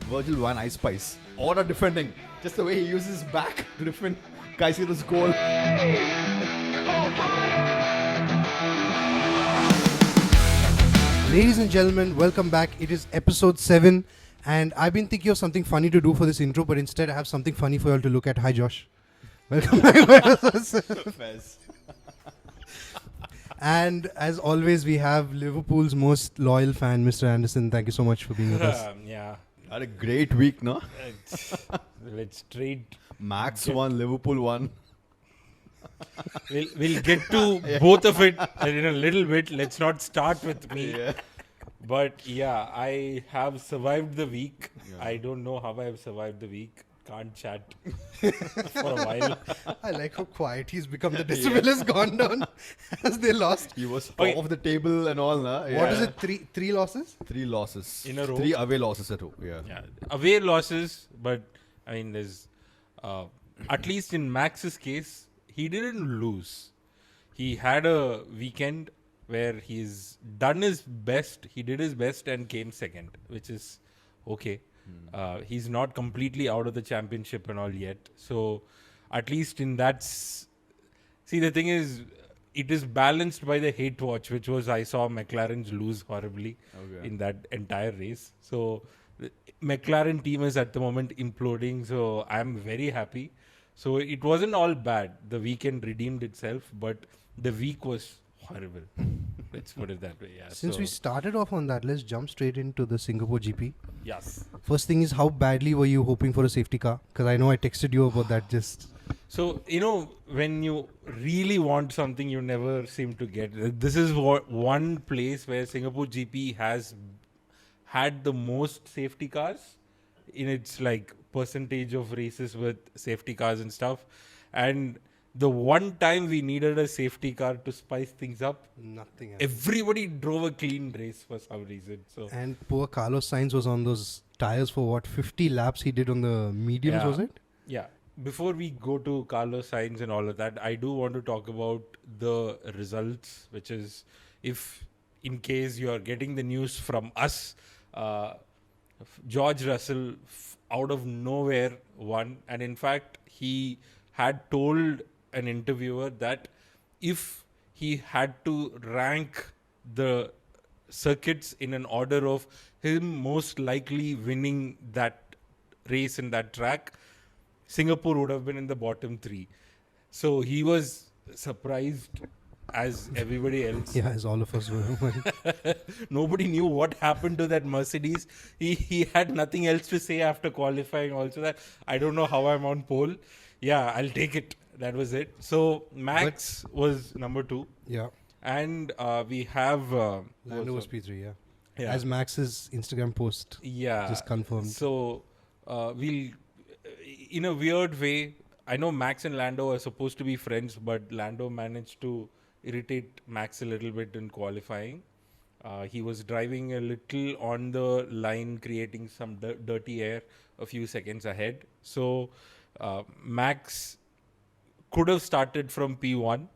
Virgil Van Ice Spice. Order defending. Just the way he uses his back to defend Caicedo's goal. Ladies and gentlemen, welcome back. It is episode 7 and I've been thinking of something funny to do for this intro, but instead I have something funny for you all to look at. Hi Josh. Welcome back. And as always, we have Liverpool's most loyal fan, Mr. Anderson. Thank you so much for being with us. Yeah. Had a great week, no? Let's trade. Max won, Liverpool won. We'll get to both of it in a little bit. Let's not start with me. Yeah. But yeah, I have survived the week. Yeah. I don't know how I have survived the week. Can't chat for a while. I like how quiet he's become. The decibel has gone down as they lost. He was top of the table and all, na? Yeah. What is it? Three losses? 3 losses. In a row? 3 away losses at home. Yeah. Away losses, but I mean, there's at least in Max's case, he didn't lose. He had a weekend where he's done his best. He did his best and came second, which is okay. He's not completely out of the championship and all yet. So at least in that... See, the thing is, it is balanced by the hate watch, which was I saw McLaren's lose horribly in that entire race. So the McLaren team is at the moment imploding. So I'm very happy. So it wasn't all bad. The weekend redeemed itself, but the week was horrible. Let's put it that way. Yeah. Since we started off on that, let's jump straight into the Singapore GP. Yes. First thing is, how badly were you hoping for a safety car? Because I know I texted you about that just... So, when you really want something, you never seem to get it. This is one place where Singapore GP has had the most safety cars in its percentage of races with safety cars and stuff. And the one time we needed a safety car to spice things up, nothing else. Everybody drove a clean race for some reason. So and poor Carlos Sainz was on those tires for 50 laps he did on the mediums, was it? Yeah. Before we go to Carlos Sainz and all of that, I do want to talk about the results, which is, if in case you are getting the news from us, George Russell out of nowhere won. And in fact, he had told an interviewer that if he had to rank the circuits in an order of him most likely winning that race in that track, Singapore would have been in the bottom 3. So he was surprised as everybody else. Yeah, as all of us were. Nobody knew what happened to that Mercedes. He had nothing else to say after qualifying also, that I don't know how I'm on pole. Yeah, I'll take it. That was it. So Max was number 2. Yeah. And we have... Lando was P3, yeah. As Max's Instagram post just confirmed. So we'll... In a weird way, I know Max and Lando are supposed to be friends, but Lando managed to irritate Max a little bit in qualifying. He was driving a little on the line, creating some dirty air a few seconds ahead. So Max could have started from P1,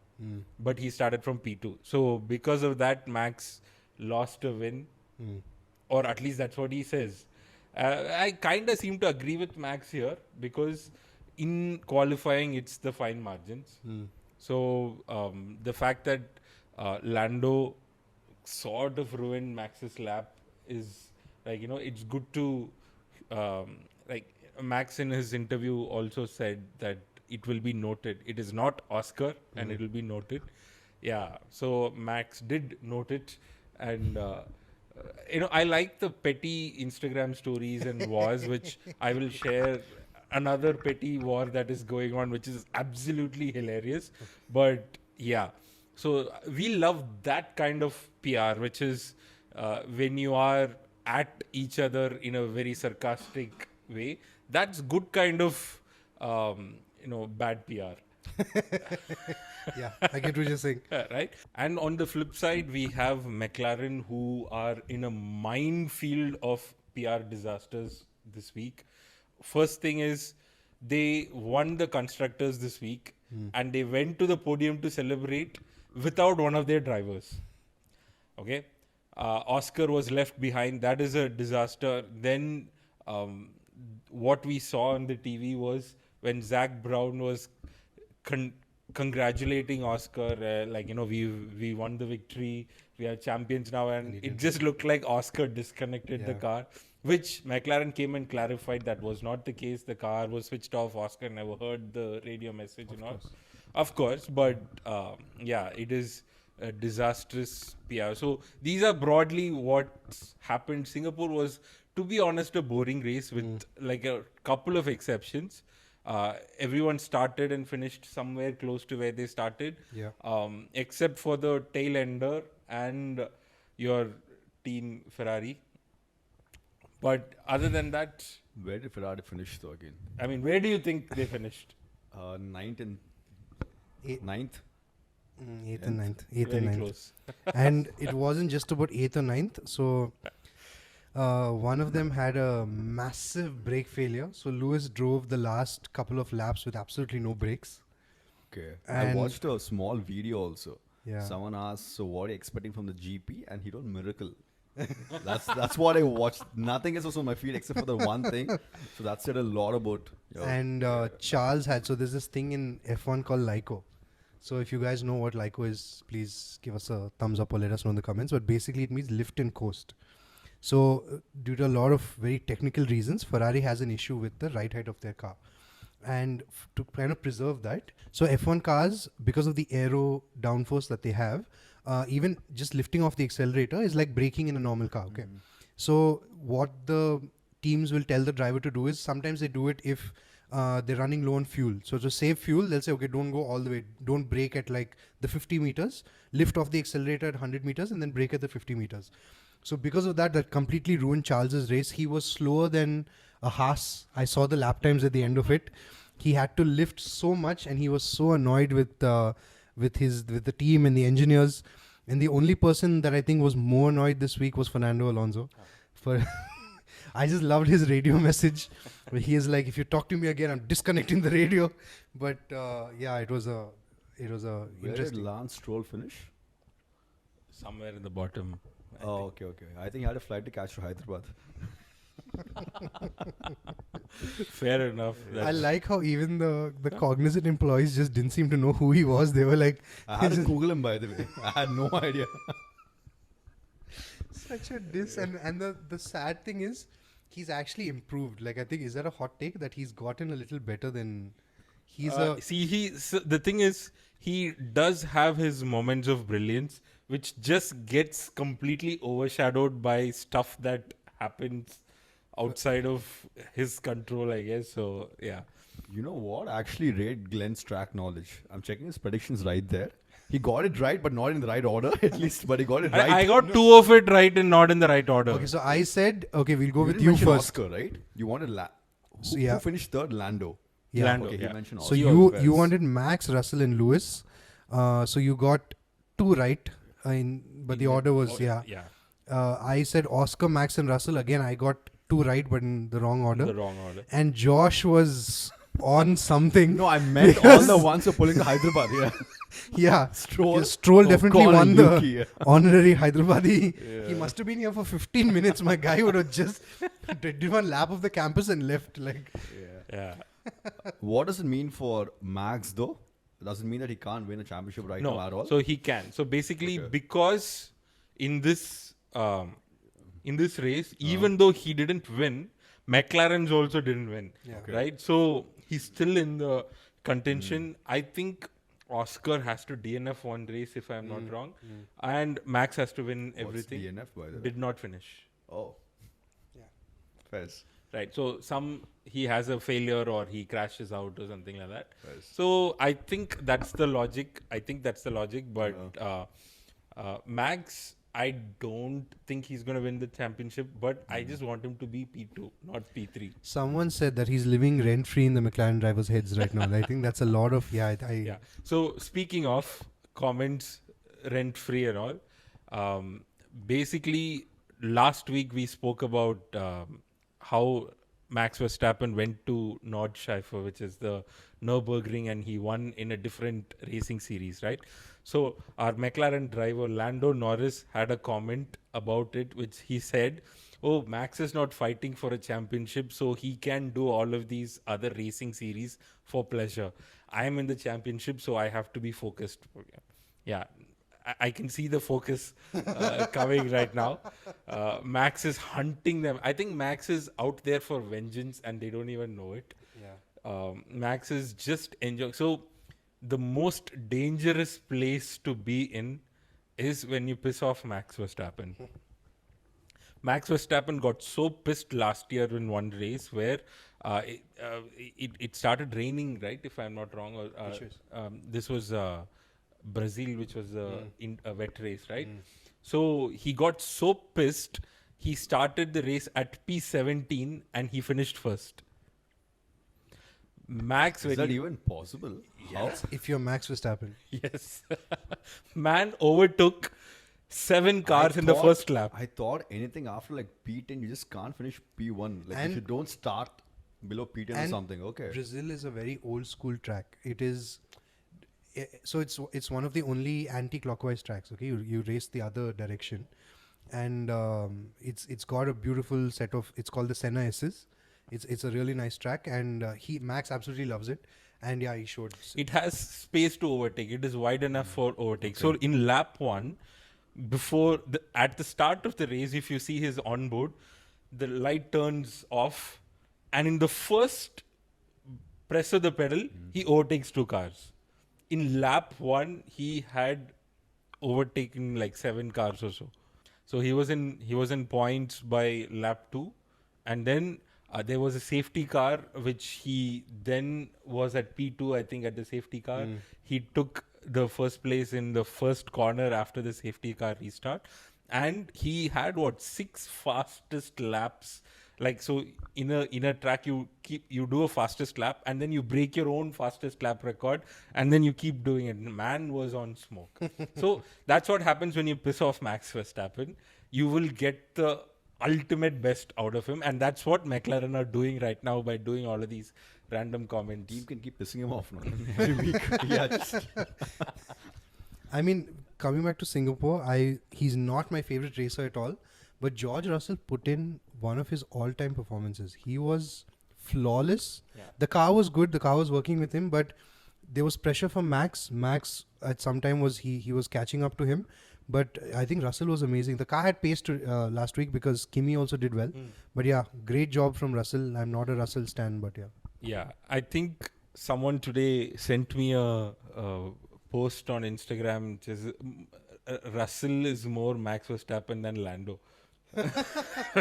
but he started from P2. So because of that, Max lost a win, or at least that's what he says. I kind of seem to agree with Max here, because in qualifying, it's the fine margins. So the fact that Lando sort of ruined Max's lap is it's good to Max in his interview also said that it will be noted. It is not Oscar, and it will be noted. Yeah. So Max did note it, and I like the petty Instagram stories and wars, which I will share. Another petty war that is going on, which is absolutely hilarious. But yeah, so we love that kind of PR, which is when you are at each other in a very sarcastic way. That's good kind of, bad PR. Yeah, I get what you're saying. Right? And on the flip side, we have McLaren, who are in a minefield of PR disasters this week. First thing is, they won the constructors this week, and they went to the podium to celebrate without one of their drivers. Okay? Oscar was left behind. That is a disaster. Then what we saw on the TV was when Zach Brown was congratulating Oscar, we won the victory, we are champions now, and it just looked like Oscar disconnected the car, which McLaren came and clarified that was not the case. The car was switched off. Oscar never heard the radio message and all. Of course, but it is a disastrous PR. So these are broadly what happened. Singapore was, to be honest, a boring race with like a couple of exceptions. Everyone started and finished somewhere close to where they started, except for the tail ender and your team Ferrari. But other than that, Where did Ferrari finish though again? I mean, where do you think they finished? Ninth and Eight- ninth. 8th and 9th. 8th Very and 9th. close. And it wasn't just about 8th or 9th. So one of them had a massive brake failure. So Lewis drove the last couple of laps with absolutely no brakes. Okay. I And- watched a small video also. Yeah. Someone asked, so what are you expecting from the GP? And he wrote miracle. That's what I watched. Nothing else was on my feed except for the one thing. So that said a lot about. And Charles had, so there's this thing in F1 called LICO. So if you guys know what LICO is, please give us a thumbs up or let us know in the comments. But basically it means lift and coast. So due to a lot of very technical reasons, Ferrari has an issue with the right height of their car. And to kind of preserve that, so F1 cars, because of the aero downforce that they have, even just lifting off the accelerator is like braking in a normal car. Okay. So what the teams will tell the driver to do is sometimes they do it if they're running low on fuel. So to save fuel, they'll say, okay, don't go all the way. Don't brake at like the 50 meters, lift off the accelerator at 100 meters and then brake at the 50 meters. So because of that, that completely ruined Charles's race. He was slower than a Haas. I saw the lap times at the end of it. He had to lift so much and he was so annoyed with the team and the engineers. And the only person that I think was more annoyed this week was Fernando Alonso. For I just loved his radio message where he is like, if you talk to me again, I'm disconnecting the radio. But it was a Where did interesting. Lance Stroll finish? Somewhere in the bottom. Oh, okay. I think he had a flight to catch to Hyderabad. Fair enough. I like how even the cognizant employees just didn't seem to know who he was. They were like, I had to Google him, by the way. I had no idea. such a diss. And the sad thing is, he's actually improved. Like, I think, is that a hot take that he's gotten a little better than he's the thing is, he does have his moments of brilliance, which just gets completely overshadowed by stuff that happens outside of his control, I guess. So, yeah. You know what? I actually rate Glenn's track knowledge. I'm checking his predictions right there. He got it right, but not in the right order, at least. But he got it right. I got two of it right and not in the right order. Okay, so I said, okay, we'll go with didn't you mention first. Oscar, right? You wanted So, who yeah. finished third? Lando. Yeah. Lando, Okay, yeah. he mentioned So Oscar. you wanted Max, Russell, and Lewis. So you got two right, but the order was Yeah. I said Oscar, Max, and Russell. Again, I got two right, but in the wrong order. The wrong order. And Josh was on something. No, I meant all the ones who are pulling to Hyderabad. Yeah. Yeah, Stroll. Stroll definitely Ocon won and the Yuki, yeah. honorary Hyderabadi. He must have been here for 15 minutes. My guy would have just did one lap of the campus and left. Like, Yeah. What does it mean for Max, though? Does it mean that he can't win a championship right now at all? So he can. So basically, because in this race, even though he didn't win, McLaren's also didn't win. Okay. Right? So he's still in the contention. I think Oscar has to DNF one race, if I'm not wrong. And Max has to win What's everything. DNF, by the way? Did not finish. Oh. Yeah. Fairs. Right. So he has a failure or he crashes out or something like that. Yes. So I think that's the logic. But Max, I don't think he's going to win the championship, but I just want him to be P2, not P3. someone said that he's living rent free in the McLaren drivers' heads right now. I think that's a lot of Yeah. So speaking of comments, rent free and all, basically last week we spoke about how Max Verstappen went to Nordschleife, which is the Nürburgring, and he won in a different racing series, right? So our McLaren driver Lando Norris had a comment about it, which he said, oh, Max is not fighting for a championship, so he can do all of these other racing series for pleasure. I am in the championship, so I have to be focused. Yeah, I can see the focus coming right now. Max is hunting them. I think Max is out there for vengeance and they don't even know it. Yeah. Max is just enjoying. So, the most dangerous place to be in is when you piss off Max Verstappen. Max Verstappen got so pissed last year in one race where it started raining, right? If I'm not wrong. This was Brazil, which was a wet race, right? So he got so pissed, he started the race at P17 and he finished first. Max, Is that even possible? Yes. If you're Max Verstappen. Yes. Man overtook 7 cars in the first lap. I thought anything after like P10, you just can't finish P1. Like And- if you don't start below P10 or And something, okay. Brazil is a very old school track. It is, so it's one of the only anti-clockwise tracks. Okay, you race the other direction, and it's got a beautiful set of. It's called the Senna S's. It's a really nice track, and Max absolutely loves it. And yeah, he showed. It has space to overtake. It is wide enough for overtake. So in lap 1, at the start of the race, if you see his onboard, the light turns off, and in the first press of the pedal, he overtakes 2 cars. In lap 1, he had overtaken like 7 cars or so. So he was in points by lap 2, and then there was a safety car which he then was at P2, I think, at the safety car. He took the first place in the first corner after the safety car restart, and he had 6 fastest laps. Like, so in a track you do a fastest lap and then you break your own fastest lap record and then you keep doing it. Man was on smoke. So that's what happens when you piss off Max Verstappen. You will get the ultimate best out of him, and that's what McLaren are doing right now by doing all of these random comments. Team can keep pissing him off now. Every week. Yeah, just I mean, coming back to Singapore, he's not my favorite racer at all, but George Russell put in one of his all-time performances. He was flawless. Yeah. The car was good. The car was working with him, but there was pressure from Max. Max at some time he was catching up to him, but I think Russell was amazing. The car had pace last week because Kimi also did well. But yeah, great job from Russell. I'm not a Russell stan, but yeah. Yeah, I think someone today sent me a post on Instagram which is Russell is more Max Verstappen than Lando.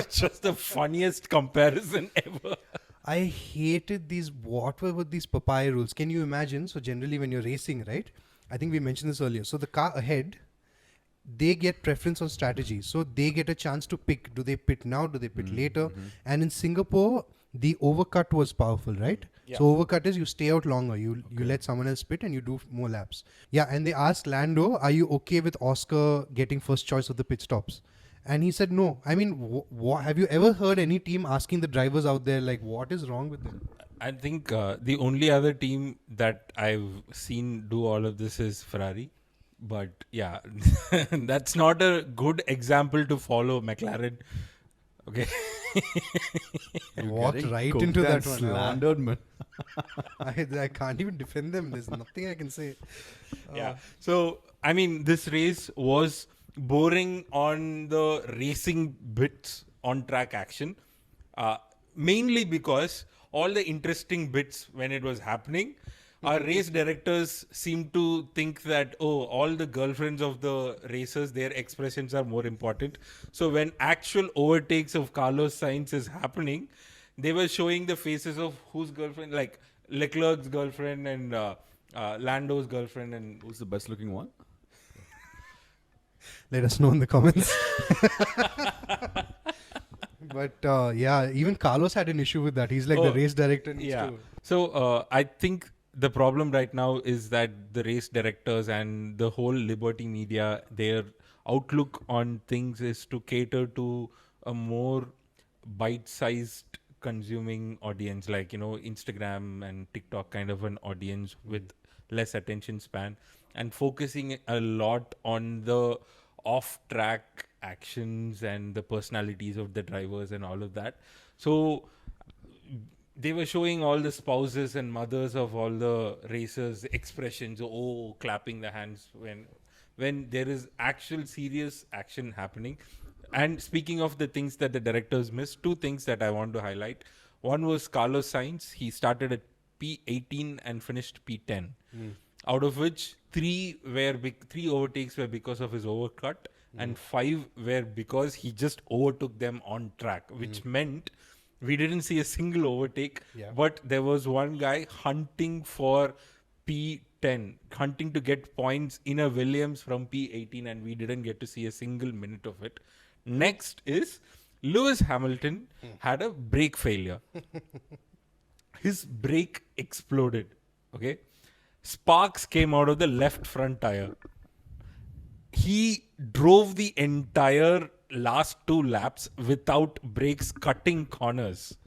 Just the funniest comparison ever. I hated what were these Papaya rules? Can you imagine? So generally when you're racing, right? I think we mentioned this earlier. So the car ahead, they get preference on strategy. So they get a chance to pick. Do they pit now? Do they pit later? And in Singapore, the overcut was powerful, right? Yeah. So overcut is you stay out longer. You let someone else pit and you do more laps. Yeah, and they asked Lando, are you okay with Oscar getting first choice of the pit stops? And he said no. I mean, have you ever heard any team asking the drivers out there, like, what is wrong with them? I think the only other team that I've seen do all of this is Ferrari. But yeah, that's not a good example to follow, McLaren. Okay. Walked getting right cooked into and that one. Slandered, man. I can't even defend them. There's nothing I can say. Yeah. So, I mean, this race was boring on the racing bits on track action, mainly because all the interesting bits when it was happening, our race directors seem to think that, all the girlfriends of the racers, their expressions are more important. So when actual overtakes of Carlos Sainz is happening, they were showing the faces of whose girlfriend, like Leclerc's girlfriend and Lando's girlfriend. And Who's the best looking one? Let us know in the comments. But yeah, even Carlos had an issue with that. He's like the race director. Needs Yeah. to- So I think the problem right now is that the race directors and the whole Liberty media, their outlook on things is to cater to a more bite-sized consuming audience, like, Instagram and TikTok kind of an audience with less attention span, and focusing a lot on the off-track actions and the personalities of the drivers and all of that. So they were showing all the spouses and mothers of all the racers expressions, clapping the hands when there is actual serious action happening. And speaking of the things that the directors missed, two things that I want to highlight. One was Carlos Sainz. He started at P18 and finished P10. Out of which three overtakes were because of his overcut, and 5 were because he just overtook them on track, which meant we didn't see a single overtake, but there was one guy hunting for P10, hunting to get points in a Williams from P18, and we didn't get to see a single minute of it. Next is Lewis Hamilton had a brake failure. His brake exploded. Okay. Sparks came out of the left front tire. He drove the entire last 2 laps without brakes cutting corners.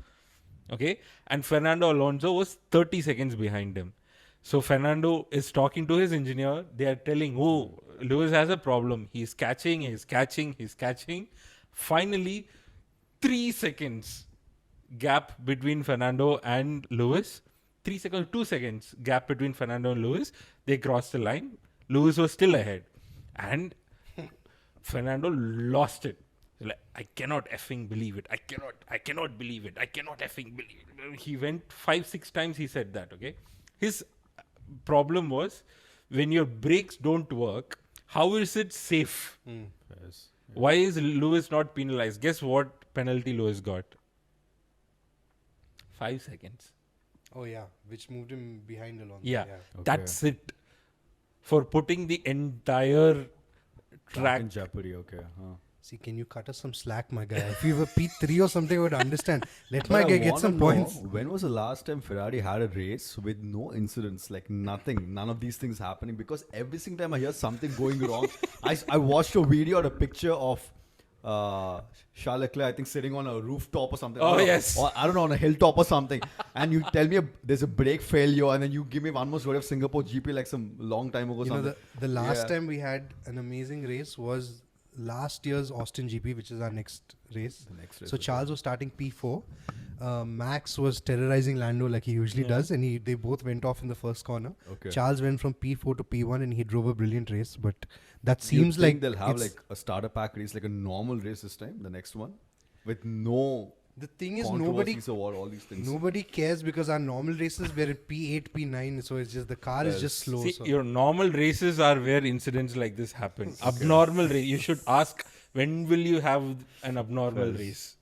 Okay. And Fernando Alonso was 30 seconds behind him. So Fernando is talking to his engineer. They are telling, Lewis has a problem. He's catching. Finally, 3 seconds gap between Fernando and Lewis. 2 seconds gap between Fernando and Lewis. They crossed the line. Lewis was still ahead. And Fernando lost it. Like, I cannot effing believe it. I cannot believe it. I cannot effing believe it. He went 5-6 times he said that, okay? His problem was, when your brakes don't work, how is it safe? Yes. Why is Lewis not penalized? Guess what penalty Lewis got? 5 seconds. Oh yeah, which moved him behind Alonso. Yeah, Okay. that's it. For putting the entire track in jeopardy. Okay. See, can you cut us some slack, my guy? If you were P3 or something, I would understand. Let But my I guy get wanna some know, points. when was the last time Ferrari had a race with no incidents, like nothing, none of these things happening? Because every single time I hear something going wrong, I watched a video or a picture of Charles Leclerc, I think, sitting on a rooftop or something. Oh, or, yes. Or I don't know, on a hilltop or something. And you tell me there's a brake failure, and then you give me one more story of Singapore GP like some long time ago. You know, something. the last Yeah. time we had an amazing race was last year's Austin GP, which is our next race. The next race, So okay. Charles was starting P4. Max was terrorizing Lando like he usually does, and they both went off in the first corner. Okay. Charles went from P4 to P1, and he drove a brilliant race. But that Do you seems think like they'll have it's- like a starter pack race, like a normal race this time, the next one, with no the thing is controversies or all these things. nobody cares, because our normal races were at P8, P9, so it's just the car is just slow. See, so. your normal races are where incidents like this happen. Abnormal race. You should ask, when will you have an abnormal Yes. race?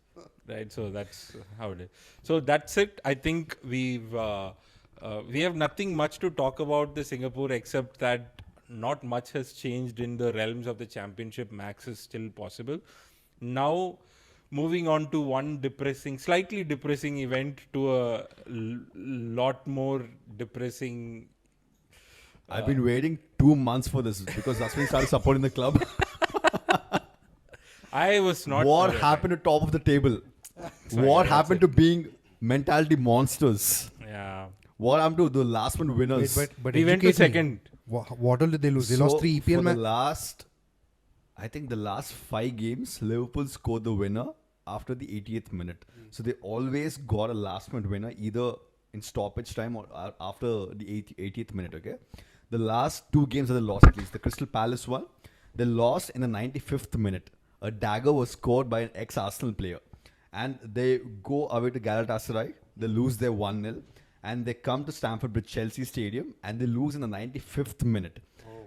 Right. So that's how it is. So that's it. I think we have nothing much to talk about the Singapore, except that not much has changed in the realms of the championship. Max is still possible. Now, moving on to one slightly depressing event, to a lot more depressing. I've been waiting 2 months for this because that's when he started supporting the club. I was not. What happened to top of the table? What happened to being mentality monsters? Yeah. What happened to the last one winners? but We went to educate me. second. What all did they lose? They lost 3 EPL for the matches. last, I think the last 5 games, Liverpool scored the winner after the 88th minute. So they always got a last minute winner, either in stoppage time or after the 80th minute. Okay, the last 2 games that they lost, at least the Crystal Palace one, they lost in the 95th minute. A dagger was scored by an ex-Arsenal player, and they go away to Galatasaray. They lose their 1-0, and they come to Stamford Bridge, Chelsea Stadium, and they lose in the 95th minute.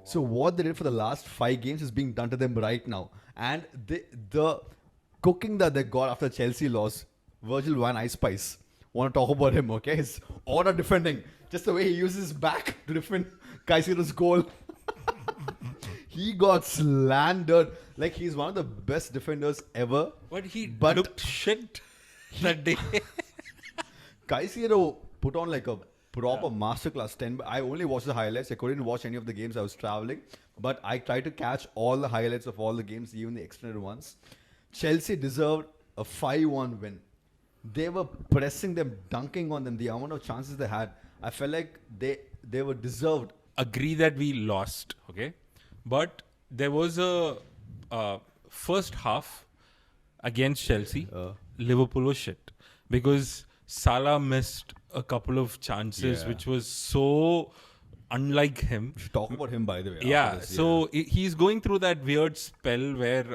So what they did for the last 5 games is being done to them right now, and the cooking that they got after Chelsea loss, Virgil van Ice. Want to talk about him? Okay, his order defending, just the way he uses his back to defend Caicedo's goal. He got slandered like he's one of the best defenders ever. But he But- looked shit that day. Caicedo put on like a proper masterclass 10. I only watched the highlights. I couldn't watch any of the games. I was traveling. But I tried to catch all the highlights of all the games, even the extended ones. Chelsea deserved a 5-1 win. They were pressing them, dunking on them. The amount of chances they had, I felt like they were deserved. Agree that we lost, okay? But there was a first half against Chelsea, Uh, Liverpool was shit because Salah missed a couple of chances, Yeah. which was so unlike him. we should talk about him, by the way. after Yeah, this, so he's going through that weird spell where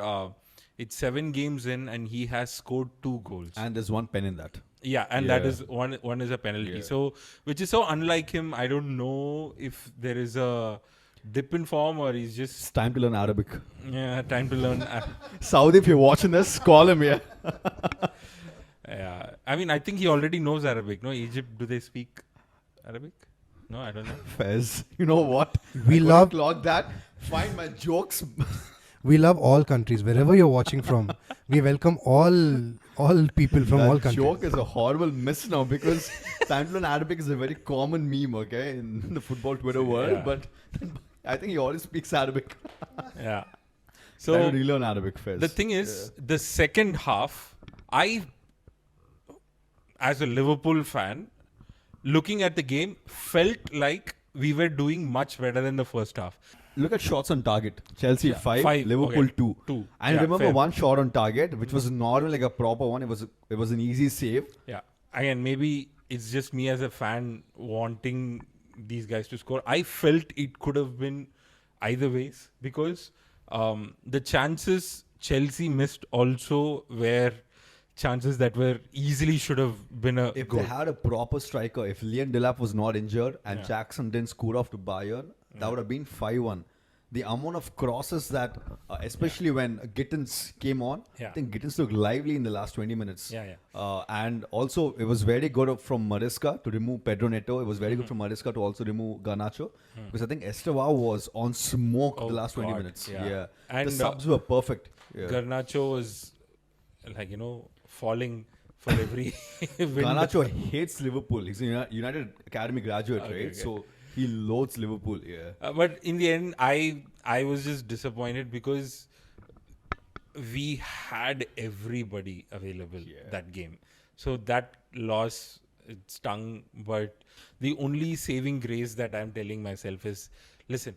it's 7 games in and he has scored 2 goals. And there's one pen in that. Yeah, and that Yeah. is one is a penalty. Yeah. So which is so unlike him. I don't know if there is a dip in form or he's It's just time to learn Arabic. time to learn. Saudi, if you're watching this, call him, yeah. Yeah, I mean, I think he already knows Arabic. No, Egypt, do they speak Arabic? No, I don't know. Fez, you know what? We I couldn't love- clock that. Find my jokes. We love all countries, wherever you're watching from. We welcome all people from all That countries. joke is a horrible miss now because time to learn Arabic is a very common meme, okay, in the football Twitter world. Yeah. But I think he already speaks Arabic. Yeah. So So relearn Arabic, Fez. the thing is, the second half, I, as a Liverpool fan, looking at the game, felt like we were doing much better than the first half. Look at shots on target. Chelsea 5, Liverpool okay. 2. 2. And Yeah, remember fair. one shot on target, which was not like a proper one. It was an easy save. Yeah. Again, maybe it's just me as a fan wanting these guys to score. I felt it could have been either ways because the chances Chelsea missed also were chances that were easily should have been a If goal. they had a proper striker, if Liam Delap was not injured and Yeah. Jackson didn't score off to Bayern, that would have been 5-1. The amount of crosses that, especially when Gittins came on, Yeah. I think Gittins looked lively in the last 20 minutes. Yeah, yeah. And also, it was very good from Maresca to remove Pedro Neto. It was very Mm-hmm. good from Maresca to also remove Garnacho. Because I think Estevao was on smoke Oh, the last 20 God, minutes. yeah. The And, subs were perfect. Yeah. Garnacho was like, falling for every wind. Garnacho hates Liverpool. He's a United Academy graduate, Okay, right? okay. So he loathes Liverpool. Yeah. But in the end, I was just disappointed because we had everybody available that game. So that loss, it stung. But the only saving grace that I'm telling myself is, listen,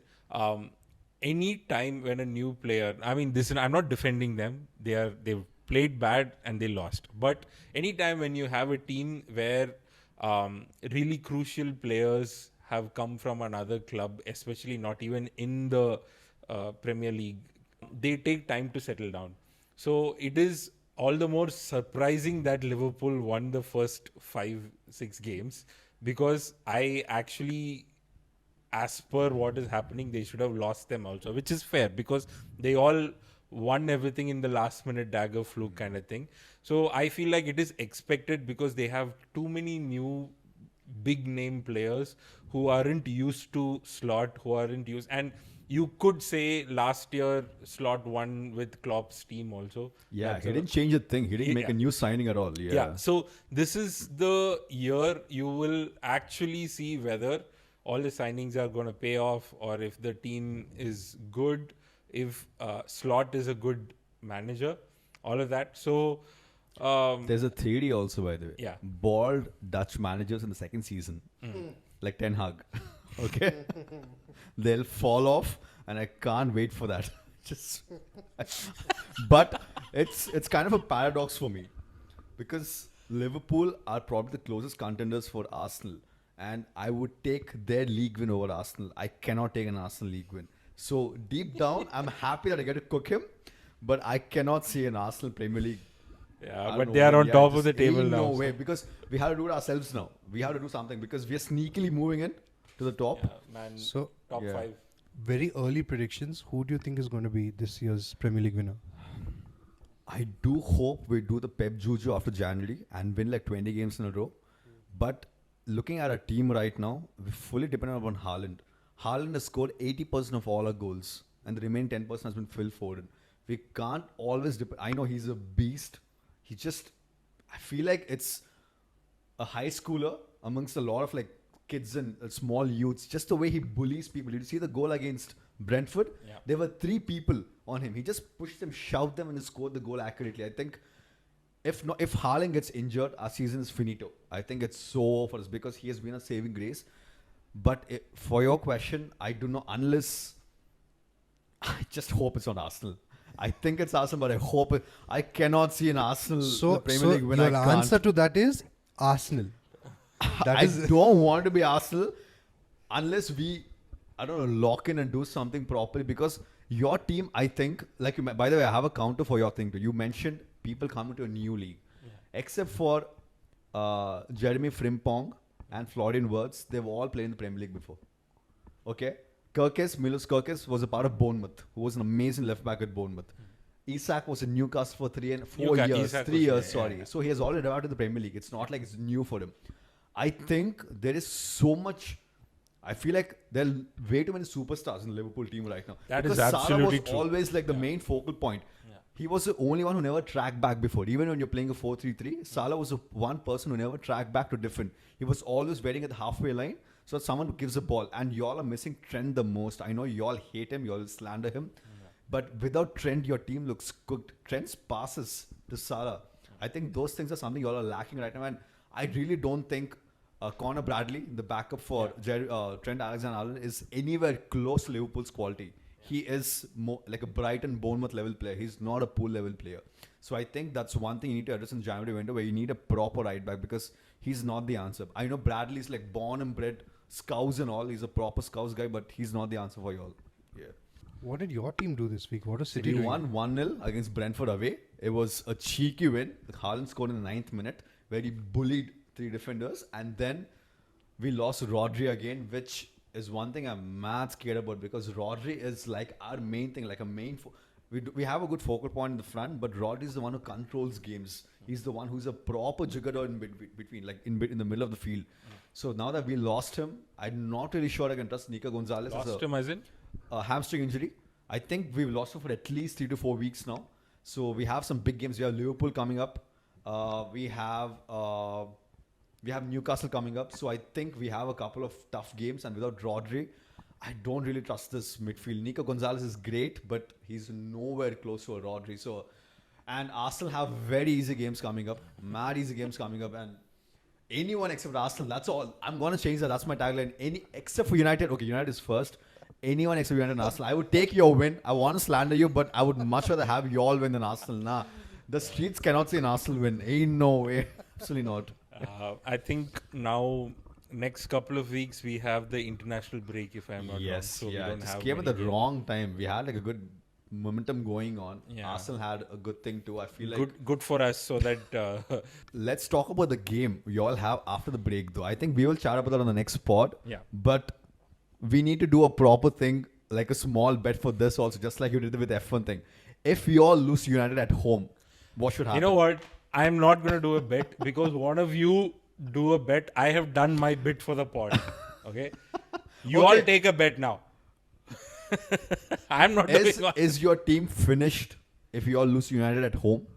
any time when a new player, I mean, I'm not defending them. They've played bad and they lost. But anytime when you have a team where really crucial players have come from another club, especially not even in the Premier League, they take time to settle down. So it is all the more surprising that Liverpool won the first 5-6 games because I actually, as per what is happening, they should have lost them also, which is fair because they all won everything in the last minute dagger fluke kind of thing. So I feel like it is expected because they have too many new big name players who aren't used to Slot, and you could say last year Slot won with Klopp's team also. Yeah, That's he a- didn't change a thing. He didn't make Yeah. a new signing at all. Yeah. yeah. So this is the year you will actually see whether all the signings are going to pay off or if the team is good, if Slot is a good manager, all of that. So There's a theory also, by the way. Yeah. Bald Dutch managers in the second season, like Ten Hag, okay, they'll fall off, and I can't wait for that. Just, but it's kind of a paradox for me because Liverpool are probably the closest contenders for Arsenal, and I would take their league win over Arsenal. I cannot take an Arsenal league win. So deep down, I'm happy that I get to cook him, but I cannot see an Arsenal Premier League. I yeah, don't but know, they are on yeah, top of just the table ain't now. No way, because we have to do it ourselves now. We have to do something because we are sneakily moving in to the top. Yeah, man, So, top Yeah. 5. very early predictions. Who do you think is going to be this year's Premier League winner? I do hope we do the Pep Juju after January and win like 20 games in a row. But looking at our team right now, we're fully dependent upon Haaland. Haaland has scored 80% of all our goals, and the remaining 10% has been Phil Foden. We can't always depend. I know he's a beast. He just, I feel like it's a high schooler amongst a lot of like kids and small youths. Just the way he bullies people. Did you see the goal against Brentford? Yeah. There were 3 people on him. He just pushed them, shoved them, and he scored the goal accurately. I think if Haaland gets injured, our season is finito. I think it's so over for us because he has been a saving grace. But for your question, I do not, unless I just hope it's not Arsenal. I think it's Arsenal, but I hope I cannot see an Arsenal So, the Premier League win. your I can't. answer to that is Arsenal. That I is don't want to be Arsenal unless we, I don't know, lock in and do something properly. Because your team, I think, like you. By the way, I have a counter for your thing too. You mentioned people coming to a new league, except for Jeremy Frimpong and Florian Wirtz. They've all played in the Premier League before. Okay, Milos Kirkes was a part of Bournemouth, who was an amazing left back at Bournemouth. Isak was in Newcastle for 3 and 4 years. Isak 3 was- years, yeah, sorry. yeah. So he has already arrived in the Premier League. It's not like it's new for him. I think there is so much. I feel like there are way too many superstars in the Liverpool team right now. That is Because Salah absolutely was true. always like the main focal point. Yeah. He was the only one who never tracked back before. Even when you're playing a 4-3-3, Salah was the one person who never tracked back to defend. He was always waiting at the halfway line so that someone gives a ball. And y'all are missing Trent the most. I know y'all hate him, y'all slander him. But without Trent, your team looks cooked. Trent's passes to Salah. I think those things are something y'all are lacking right now. And I really don't think Connor Bradley, the backup for Trent Alexander-Arnold, is anywhere close to Liverpool's quality. He is more like a Brighton, Bournemouth level player. He's not a pool level player. So I think that's one thing you need to address in January window, where you need a proper right back, because he's not the answer. I know Bradley's like born and bred Scouse and all. He's a proper Scouse guy, but he's not the answer for y'all. Yeah. what did your team do this week? What was City We doing? won 1-0 against Brentford away. It was a cheeky win. Haaland scored in the 9th minute, where he bullied 3 defenders. And then we lost Rodri again, which is one thing I'm mad scared about, because Rodri is like our main thing, like a main... we have a good focal point in the front, but Rodri is the one who controls games. He's the one who's a proper juggernaut in between, like in the middle of the field. So now that we lost him, I'm not really sure I can trust Nico Gonzalez. Lost him as in? Hamstring injury. I think we've lost him for at least 3 to 4 weeks now. So we have some big games. We have Liverpool coming up. We have Newcastle coming up. So I think we have a couple of tough games. And without Rodri, I don't really trust this midfield. Nico Gonzalez is great, but he's nowhere close to a Rodri. So, and Arsenal have very easy games coming up. Mad easy games coming up. And anyone except Arsenal, that's all. I'm going to change that. That's my tagline. Except for United. Okay, United is first. Anyone except United and Arsenal. I would take your win. I want to slander you, but I would much rather have you all win than Arsenal. Nah, the streets cannot say an Arsenal win. Ain't no way. Absolutely not. I think now, next couple of weeks, we have the international break, if I'm not wrong. Yes, So we yeah. don't It just have came at many the games. wrong time. We had like a good momentum going on. Yeah. Arsenal had a good thing too. I feel like Good for us, so that let's talk about the game we all have after the break, though. I think we will chat about that on the next pod. Yeah. But we need to do a proper thing, like a small bet for this also, just like you did with the F1 thing. If we all lose United at home, what should happen? you know what? I'm not going to do a bet because one of you do a bet. I have done my bit for the pod. Okay, you all Okay. take a bet now. I'm not doing one. Is your team finished if you all lose United at home?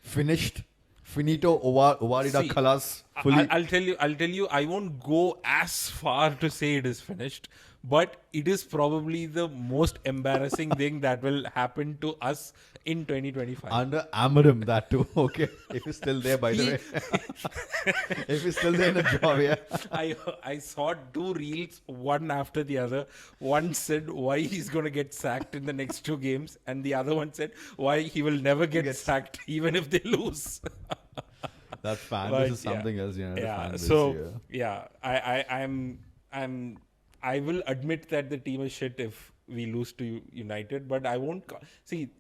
Finished? Finito, Ovarida, See, Khalas, fully? I'll tell you, I won't go as far to say it is finished, but it is probably the most embarrassing thing that will happen to us in 2025. Under Amarim, that too. Okay. If he's still there, by the way. If he's still there in the job, yeah. I saw 2 reels, one after the other. One said why he's going to get sacked in the next 2 games, and the other one said why he will never get sacked even if they lose. That fan But, base is something else, you know. Yeah. So I will admit that the team is shit if we lose to United, but I won't see.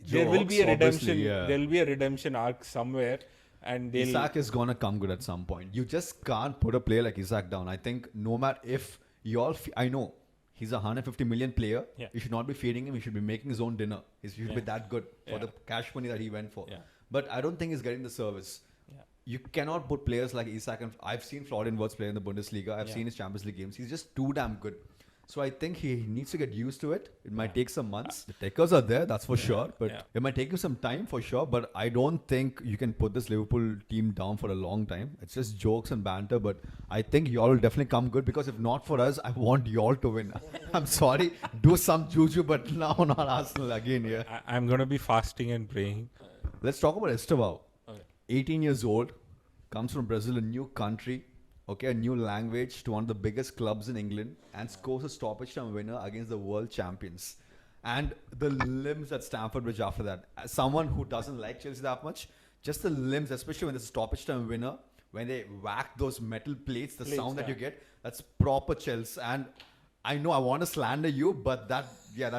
There will be a Jokes, redemption. obviously, yeah. There will be a redemption arc somewhere, and they'll. Isak is gonna come good at some point. You just can't put a player like Isak down. I think no matter if you all, I know he's a 150 million player. Yeah. You should not be feeding him. He should be making his own dinner. He should be that good for Yeah. the cash money that he went for. Yeah. But I don't think he's getting the service. Yeah. You cannot put players like Isak, and I've seen Florian Wirtz play in the Bundesliga. I've Yeah. seen his Champions League games. He's just too damn good. So I think he needs to get used to it. It might take some months. The takers are there, that's for sure. But Yeah. it might take him some time for sure. But I don't think you can put this Liverpool team down for a long time. It's just jokes and banter. But I think y'all will definitely come good, because if not for us, I want y'all to win. I'm sorry. Do some juju, but now not Arsenal again, yeah. I'm going to be fasting and praying. Let's talk about Estevao. Okay. 18 years old, comes from Brazil, a new country, okay, a new language, to one of the biggest clubs in England, and scores a stoppage time winner against the world champions. And the limbs at Stamford Bridge after that. As someone who doesn't like Chelsea that much, just the limbs, especially when there's a stoppage time winner, when they whack those metal plates, the sound that you get, that's proper Chelsea. And I know I want to slander you, but that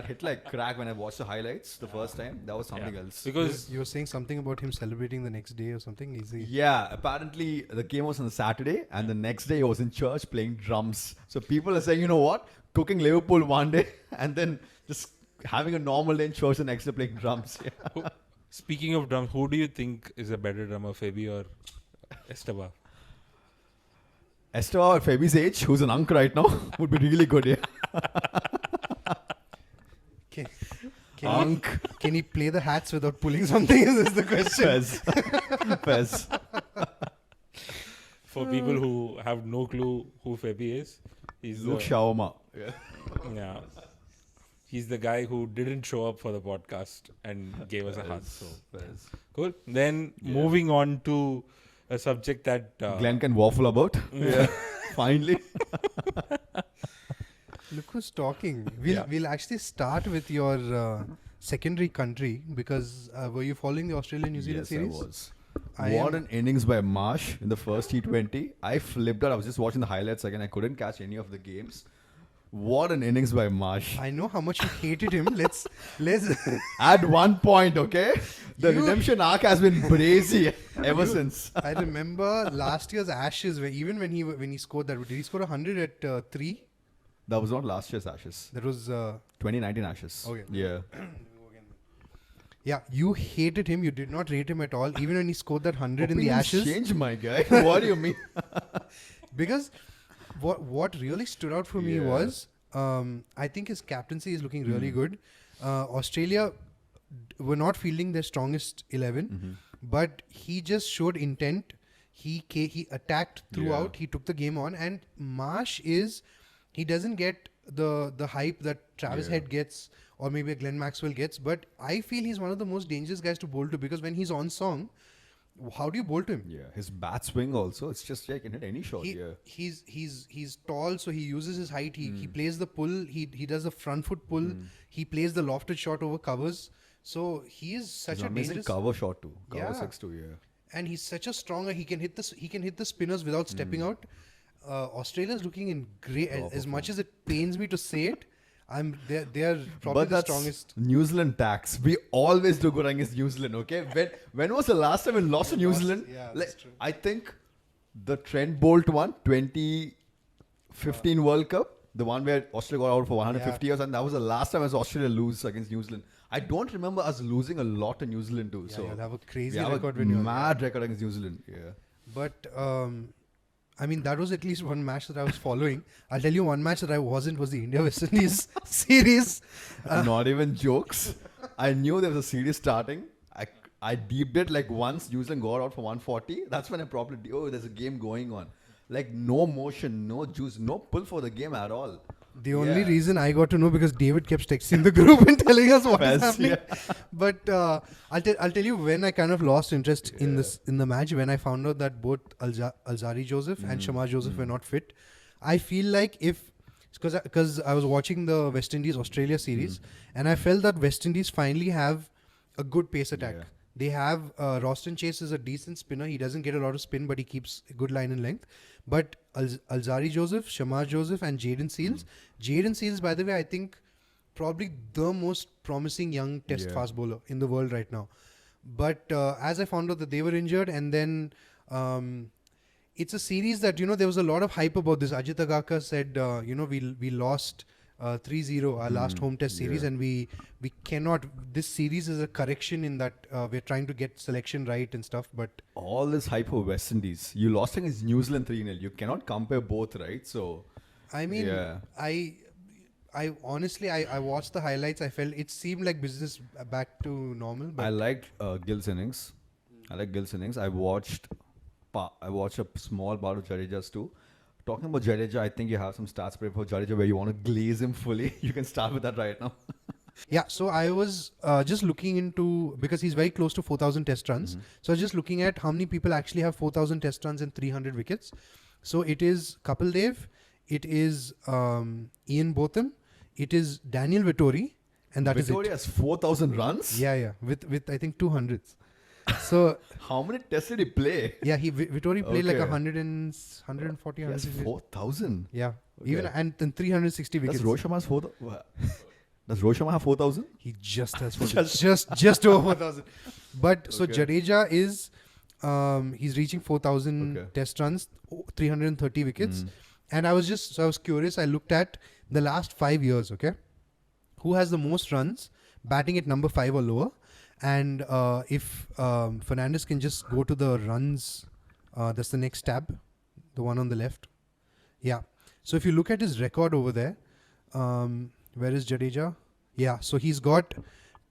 hit like crack when I watched the highlights the first time. That was something else. Because you were saying something about him celebrating the next day or something. Yeah, apparently the game was on a Saturday, and the next day he was in church playing drums. So people are saying, you know what, cooking Liverpool one day and then just having a normal day in church the next day playing drums. Yeah. speaking of drums, who do you think is a better drummer, Febi or Esteban? Esteban at Febi's age, who's an unk right now, would be really good. Yeah. Can he play the hats without pulling something? Is the question. Fez. For people who have no clue who Febi is, he's Luke Shawarma. Yeah. He's the guy who didn't show up for the podcast and gave us a hug. So cool. Then moving on to a subject that Glenn can waffle about. Yeah. Finally. Look who's talking. We'll actually start with your secondary country because were you following the Australia-New Zealand series? Yes, I was. What an innings by Marsh in the first T20. I flipped out. I was just watching the highlights again. I couldn't catch any of the games. What an innings by Marsh. I know how much you hated him. Let's At one point, okay? The redemption arc has been brazy ever since. I remember last year's Ashes where even when he scored that, did he score 100 at 3? That was not last year's Ashes. That was 2019 Ashes. Okay. Yeah. Yeah, you hated him. You did not rate him at all. Even when he scored that 100 in the Ashes. Change, my guy. What do you mean? Because what really stood out for me was I think his captaincy is looking really good. Australia were not fielding their strongest 11, but he just showed intent. He attacked throughout. He took the game on. And Marsh he doesn't get the hype that Travis Head gets or maybe Glenn Maxwell gets, but I feel he's one of the most dangerous guys to bowl to because when he's on song, how do you bowl to him? Yeah, his bat swing also, it's just like, he can hit any shot. He's tall, so he uses his height. He plays the pull. He does the front foot pull. He plays the lofted shot over covers. So he is such a amazing dangerous cover shot too. Cover 6 too, yeah. And he's such a stronger. He can hit the spinners without stepping out. Australia is looking in great. As much as it pains me to say it, they are probably the strongest. New Zealand tax. We always do good against New Zealand. Okay, when was the last time we lost to New Zealand? Yeah, that's true. I think the Trent Bolt one, 2015 World Cup, the one where Australia got out for 150 years, and that was the last time as Australia lose against New Zealand. I don't remember us losing a lot to New Zealand too. Yeah, so you'll have a crazy we have record a when you're mad record against New Zealand. Yeah. But I mean, that was at least one match that I was following. I'll tell you one match that I wasn't was the India-West Indies series. Not even jokes. I knew there was a series starting. I deeped it like once New Zealand got out for 140. That's when I probably, there's a game going on. Like no motion, no juice, no pull for the game at all. The only reason I got to know because David kept texting the group and telling us what is happening. Yeah. But I'll tell you when I kind of lost interest in the match, when I found out that both Alzari Joseph and Shamar Joseph were not fit. I feel like because I was watching the West Indies Australia series and I felt that West Indies finally have a good pace attack. Yeah. They have Roston Chase is a decent spinner. He doesn't get a lot of spin, but he keeps a good line and length. But Alzari Joseph, Shamar Joseph and Jayden Seales. Jayden Seales, by the way, I think probably the most promising young test fast bowler in the world right now. But as I found out that they were injured and then it's a series that, there was a lot of hype about this. Ajit Agarkar said, we lost 3-0 our last home test series and we cannot, this series is a correction in that we're trying to get selection right and stuff, but all this hype for West Indies, you lost against New Zealand 3-0. You cannot compare both, right? So I mean, I honestly I watched the highlights. I felt it seemed like business back to normal, but I liked Gill's innings. I watched a small part of Jadeja's too. Talking about Jadeja, I think you have some stats for Jadeja where you want to glaze him fully. You can start with that right now. Yeah, so I was just looking into, because he's very close to 4,000 test runs. So I was just looking at how many people actually have 4,000 test runs and 300 wickets. So it is Kapil Dev, it is Ian Botham, it is Daniel Vittori, and that is Victoria it. has 4,000 runs? Yeah, with I think 200s. So How many tests did he play? yeah, Vittori played like Okay. 140, He has 160. 4,000. Yeah, Okay. even and then 360 Does wickets. Rohit Sharma has 4,000? Does Rohit Sharma have 4,000? He just has just over 4,000. But so Okay. Jadeja is he's reaching 4,000 Okay. test runs, 330 wickets. And I was curious. I looked at the last 5 years. Okay, who has the most runs batting at number 5 or lower? And if Fernandez can just go to the runs, that's the next tab, the one on the left. Yeah. So if you look at his record over there, where is Jadeja? Yeah. So he's got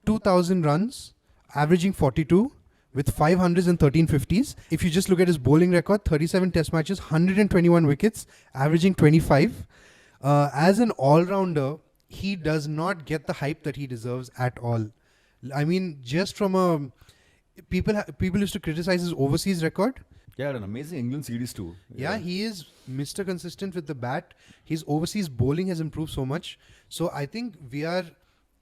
2,000 runs, averaging 42 with 500s and 13 50s. If you just look at his bowling record, 37 test matches, 121 wickets, averaging 25. As an all-rounder, he does not get the hype that he deserves at all. I mean, just from a people used to criticize his overseas record. Yeah, an amazing England series too. Yeah, he is Mr. Consistent with the bat. His overseas bowling has improved so much. So I think we are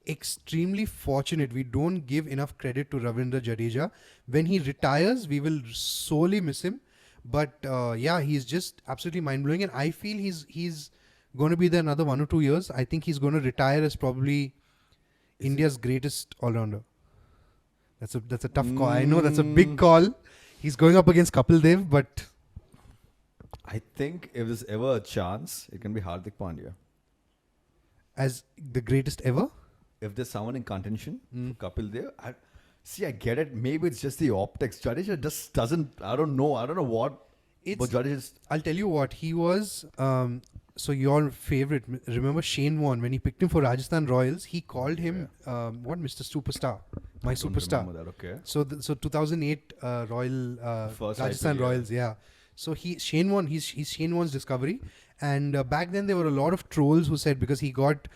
extremely fortunate. We don't give enough credit to Ravinder Jadeja. When he retires, we will sorely miss him. But yeah, he's just absolutely mind-blowing. And I feel he's going to be there another 1 or 2 years. I think he's going to retire as probably India's greatest all-rounder. That's a tough call. I know that's a big call. He's going up against Kapil Dev, but I think if there's ever a chance, it can be Hardik Pandya. as the greatest ever. If there's someone in contention for Kapil Dev, I get it. Maybe it's just the optics. Jadeja just doesn't. I don't know what. But Jadeja just, I'll tell you what, he was, so your favorite, remember Shane Warne, when he picked him for Rajasthan Royals, he called him, Mr. Superstar, my I don't superstar. remember that, okay. So 2008 Royal, First Rajasthan IPL, yeah. Royals, yeah. So he's Shane Warne's discovery. And back then there were a lot of trolls who said, because he got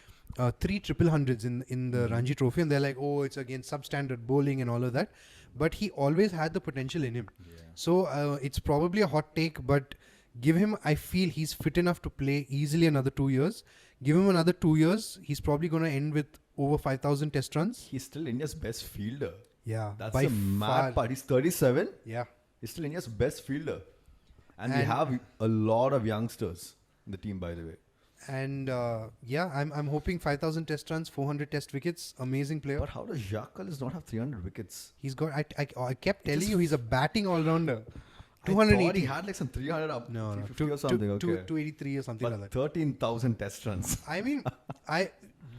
3 triple hundreds in the Ranji Trophy, and they're like, oh, it's against substandard bowling and all of that. But he always had the potential in him. Yeah. So it's probably a hot take, but give him, I feel he's fit enough to play easily another 2 years. Give him another 2 years, he's probably going to end with over 5,000 test runs. He's still India's best fielder. Yeah, That's by the mad far. part. He's 37. Yeah. He's still India's best fielder. And we And- have a lot of youngsters in the team, by the way. And yeah, I'm hoping 5,000 test runs, 400 test wickets. Amazing player. But how does Jacques Kallis not have 300 wickets? He's got. I kept telling just- you he's a batting all rounder. I thought he 280. had like some 300 up, No, 350 or something. Okay. 283 or something like But that. 13,000 test runs. I mean,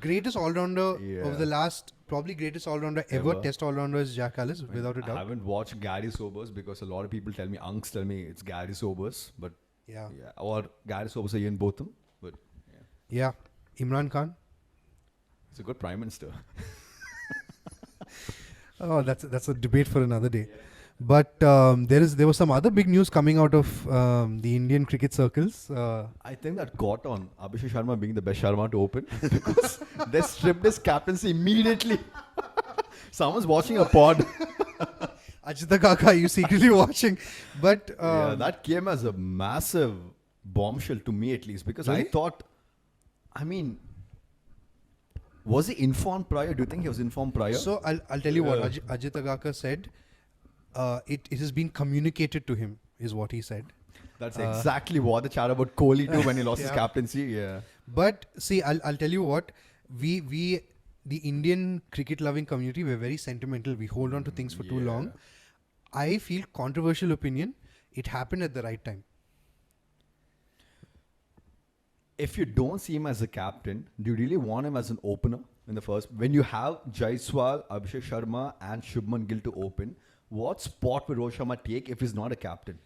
greatest all rounder Yeah. of the last, probably greatest all rounder ever. Ever. Test all rounder is Jack Ellis, without a I doubt. haven't watched Gary Sobers because a lot of people tell me, unks tell me it's Gary Sobers. But Yeah. yeah, or Gary Sobers or Ian Botham. But yeah, Yeah. Imran Khan. it's a good prime minister. Oh, that's a debate for another day. But there was some other big news coming out of the Indian cricket circles. I think that got on Abhishek Sharma being the best Sharma to open because they stripped his captaincy immediately. Someone's watching a pod. Ajita Kaka, you secretly watching? But Yeah, that came as a massive bombshell to me, at least, because I Really? thought, I mean, was he informed prior? Do you think he was informed prior? so I'll tell you what Yeah. Ajit Agaka said. It has been communicated to him, is what he said. That's exactly what the chat about Kohli too when he lost his Yeah. captaincy. Yeah. But see, I'll tell you what, we the Indian cricket loving community, we're very sentimental. We hold on to things for too Yeah. long. I feel, controversial opinion, it happened at the right time. If you don't see him as a captain, do you really want him as an opener in the first? When you have Jaiswal, Abhishek Sharma, and Shubman Gill to open, what spot will Rohit Sharma take if he's not a captain?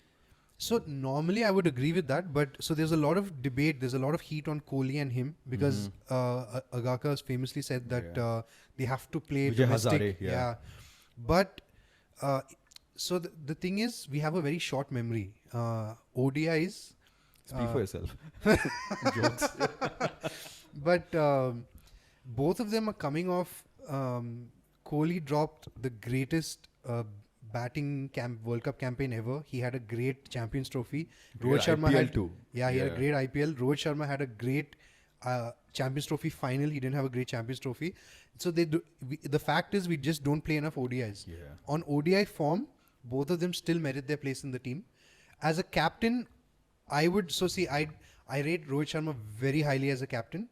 So normally I would agree with that, but so there's a lot of debate, there's a lot of heat on Kohli and him because Agaka has famously said that they have to play Vijay domestic. Hazare, yeah. But so the thing is, we have a very short memory. ODIs. Speak for yourself. Jokes. But both of them are coming off. Kohli dropped the greatest batting World Cup campaign ever. He had a great Champions Trophy. Great Rohit Sharma IPL had too. Yeah, he had a Yeah. great IPL. Rohit Sharma had a great Champions Trophy final. He didn't have a great Champions Trophy. So the fact is we just don't play enough ODIs. Yeah. On ODI form, both of them still merit their place in the team. As a captain, I rate Rohit Sharma very highly as a captain.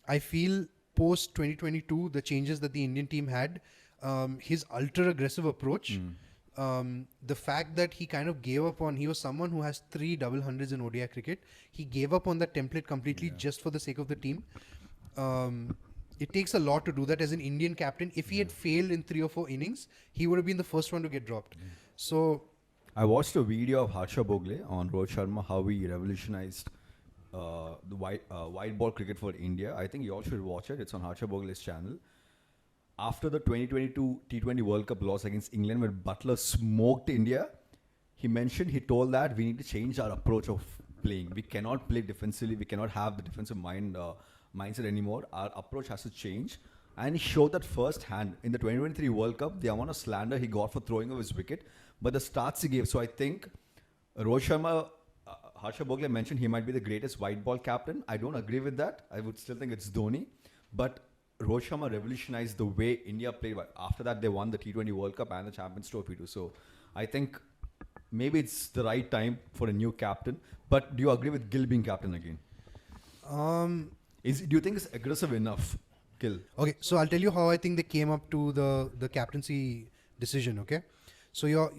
I feel post 2022, the changes that the Indian team had, his ultra aggressive approach, the fact that he kind of gave up on, he was someone who has 3 double hundreds in ODI cricket. He gave up on that template completely just for the sake of the team. It takes a lot to do that as an Indian captain. If he had failed in 3 or 4 innings, he would have been the first one to get dropped. So I watched a video of Harsha Bogle on Rohit Sharma, how he revolutionized the white ball cricket for India. I think you all should watch it. It's on Harsha Bogle's channel. After the 2022 T20 World Cup loss against England, when Butler smoked India, he told that we need to change our approach of playing. We cannot play defensively. We cannot have the defensive mindset anymore. Our approach has to change. And he showed that firsthand in the 2023 World Cup, the amount of slander he got for throwing off his wicket, but the starts he gave. So I think Rohit Sharma, Harsha Bogle mentioned he might be the greatest white ball captain. I don't agree with that. I would still think it's Dhoni. But Rohit Sharma revolutionized the way India played. After that, they won the T20 World Cup and the Champions Trophy too. So I think maybe it's the right time for a new captain. But do you agree with Gill being captain again? Um, Do you think it's aggressive enough, Gill? Okay, so I'll tell you how I think they came up to the captaincy decision, okay? So your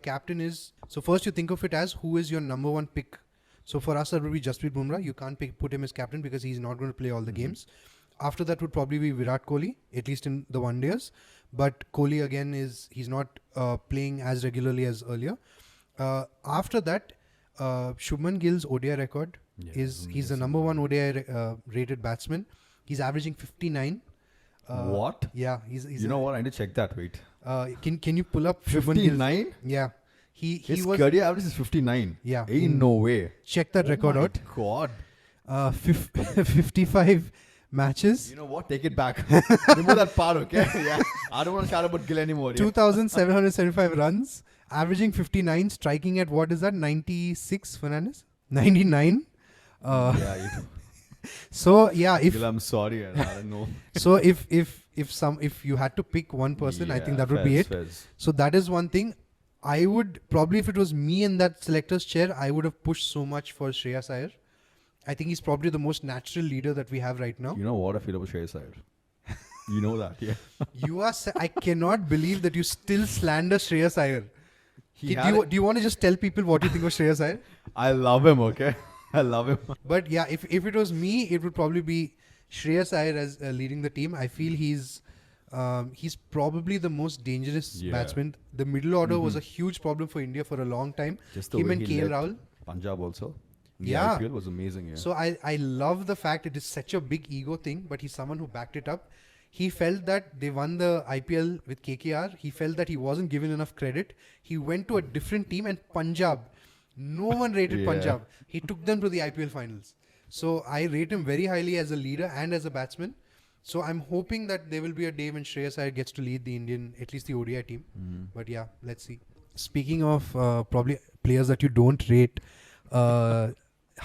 captain is, so first you think of it as who is your number one pick. So for us that would be Jasprit Bumrah. You can't put him as captain because he's not going to play all the games. After that would probably be Virat Kohli, at least in the one days. But Kohli again he's not playing as regularly as earlier. After that, Shubman Gill's ODI record he's the number one ODI rated batsman. He's averaging 59. What? Yeah, he's You know what? I need to check that. Wait. Can you pull up Shubman Gill's- 59? Yeah. His career average is 59. Yeah. Ain't no way. Check that record out. God. 55 matches. You know what? Take it back. Remove that part, okay? Yeah. I don't want to shout about Gill anymore. Yeah. 2,775 runs, averaging 59, striking at what is that? 96, Fernandez? 99. Yeah, you know. So yeah, Gill, I'm sorry. I don't know. so if you had to pick one person, I think that would be it. Fez. So that is one thing. I would probably, if it was me in that selector's chair, I would have pushed so much for Shreyas Iyer. I think he's probably the most natural leader that we have right now. You know what I feel about Shreyas Iyer? You know that, yeah. I cannot believe that you still slander Shreyas Iyer. He Do had you want to just tell people what you think of Shreyas Iyer? I love him, okay? I love him. But yeah, if it was me, it would probably be Shreyas Iyer as leading the team. I feel he's probably the most dangerous batsman. The middle order was a huge problem for India for a long time. Just the Him way and he KL led Rahul. Punjab also. The Yeah. IPL was amazing, yeah. So I love the fact it is such a big ego thing, but he's someone who backed it up. He felt that they won the IPL with KKR. He felt that he wasn't given enough credit. He went to a different team and Punjab. No one rated Yeah. Punjab. He took them to the IPL finals. So I rate him very highly as a leader and as a batsman. So I'm hoping that there will be a day when Shreyas Iyer gets to lead the Indian, at least the ODI team. But yeah, let's see. Speaking of probably players that you don't rate,